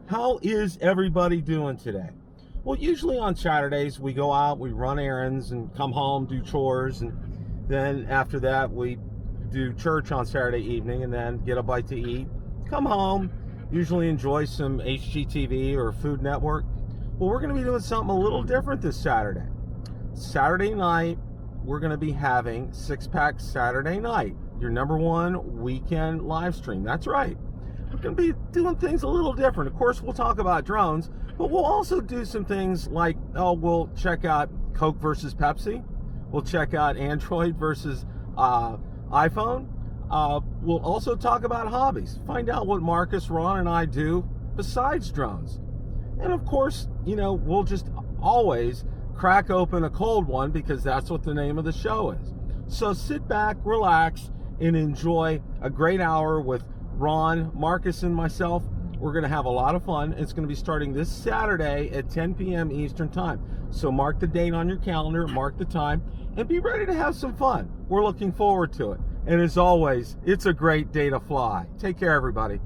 How is everybody doing today? Well, usually on Saturdays we go out, we run errands and come home, do chores, and then after that we do church on Saturday evening and then get a bite to eat, come home, usually enjoy some HGTV or Food Network. But we're going to be doing something a little different this Saturday. Saturday night, we're going to be having Six Pack Saturday Night, your #1 weekend live stream. That's right. We're going to be doing things a little different. Of course, we'll talk about drones, but we'll also do some things like, we'll check out Coke versus Pepsi. We'll check out Android versus iPhone. We'll also talk about hobbies. Find out what Marcus, Ron, and I do besides drones. And of course, we'll just always crack open a cold one because that's what the name of the show is. So sit back, relax, and enjoy a great hour with Ron, Marcus, and myself. We're going to have a lot of fun. It's going to be starting this Saturday at 10 p.m. Eastern Time. So mark the date on your calendar, mark the time, and be ready to have some fun. We're looking forward to it. And as always, it's a great day to fly. Take care, everybody.